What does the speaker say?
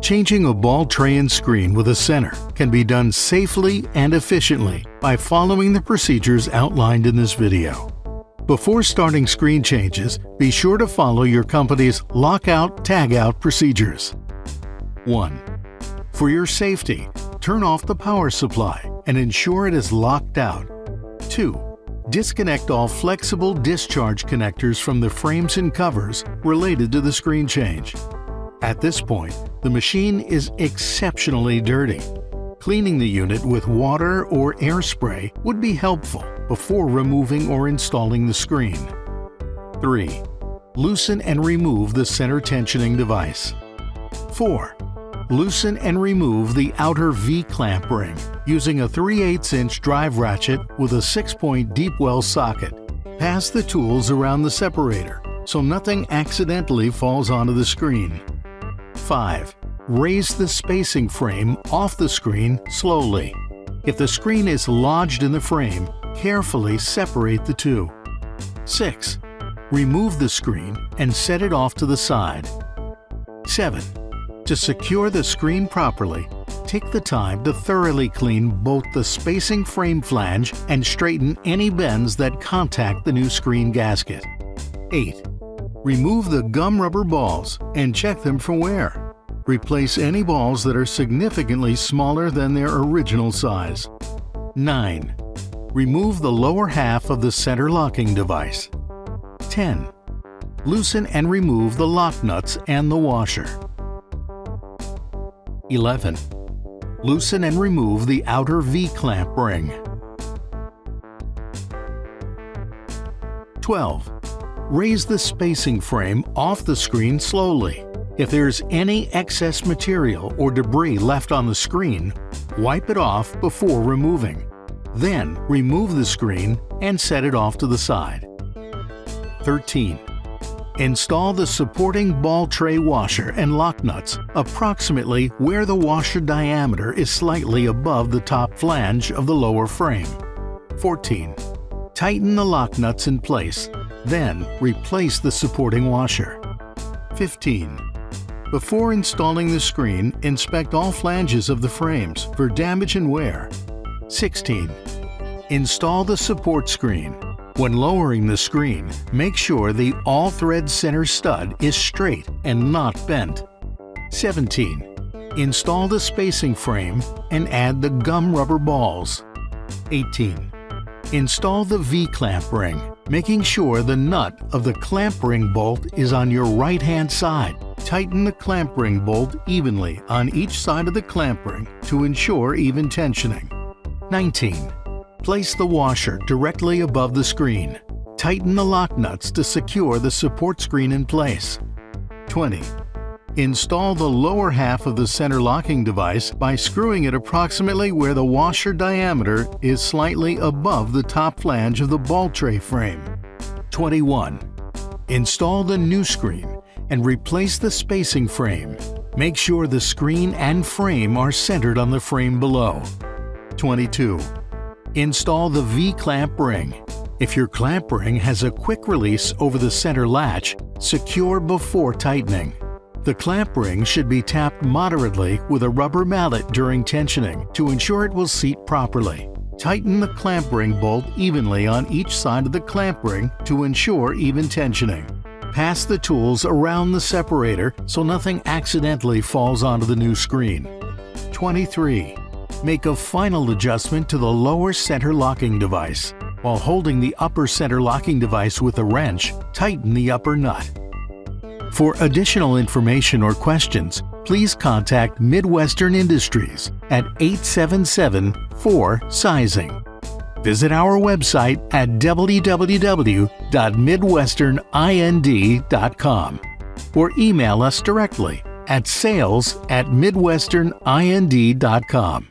Changing a ball tray and screen with a center can be done safely and efficiently by following the procedures outlined in this video. Before starting screen changes, be sure to follow your company's lockout/tagout procedures. 1. For your safety, turn off the power supply and ensure it is locked out. 2. Disconnect all flexible discharge connectors from the frames and covers related to the screen change. At this point, the machine is exceptionally dirty. Cleaning the unit with water or air spray would be helpful before removing or installing the screen. 3. Loosen and remove the center tensioning device. 4. Loosen and remove the outer V-clamp ring using a 3/8" drive ratchet with a 6-point deep well socket. Pass the tools around the separator so nothing accidentally falls onto the screen. 5. Raise the spacing frame off the screen slowly. If the screen is lodged in the frame, carefully separate the two. 6. Remove the screen and set it off to the side. 7. To secure the screen properly, take the time to thoroughly clean both the spacing frame flange and straighten any bends that contact the new screen gasket. 8. Remove the gum rubber balls and check them for wear. Replace any balls that are significantly smaller than their original size. 9. Remove the lower half of the center locking device. 10. Loosen and remove the lock nuts and the washer. 11. Loosen and remove the outer V-clamp ring. 12. Raise the spacing frame off the screen slowly. If there's any excess material or debris left on the screen, wipe it off before removing. Then remove the screen and set it off to the side. 13. Install the supporting ball tray washer and lock nuts approximately where the washer diameter is slightly above the top flange of the lower frame. 14. Tighten the lock nuts in place, then replace the supporting washer. 15. Before installing the screen, inspect all flanges of the frames for damage and wear. 16. Install the support screen. When lowering the screen, make sure the all-thread center stud is straight and not bent. 17. Install the spacing frame and add the gum rubber balls. 18. Install the V-clamp ring, making sure the nut of the clamp ring bolt is on your right-hand side. Tighten the clamp ring bolt evenly on each side of the clamp ring to ensure even tensioning. 19. Place the washer directly above the screen. Tighten the lock nuts to secure the support screen in place. 20. Install the lower half of the center locking device by screwing it approximately where the washer diameter is slightly above the top flange of the ball tray frame. 21. Install the new screen and replace the spacing frame. Make sure the screen and frame are centered on the frame below. 22. Install the V-clamp ring. If your clamp ring has a quick release over the center latch, secure before tightening. The clamp ring should be tapped moderately with a rubber mallet during tensioning to ensure it will seat properly. Tighten the clamp ring bolt evenly on each side of the clamp ring to ensure even tensioning. Pass the tools around the separator so nothing accidentally falls onto the new screen. 23. Make a final adjustment to the lower center locking device. While holding the upper center locking device with a wrench, tighten the upper nut. For additional information or questions, please contact Midwestern Industries at 877-4-SIZING. Visit our website at www.midwesternind.com or email us directly at sales@midwesternind.com.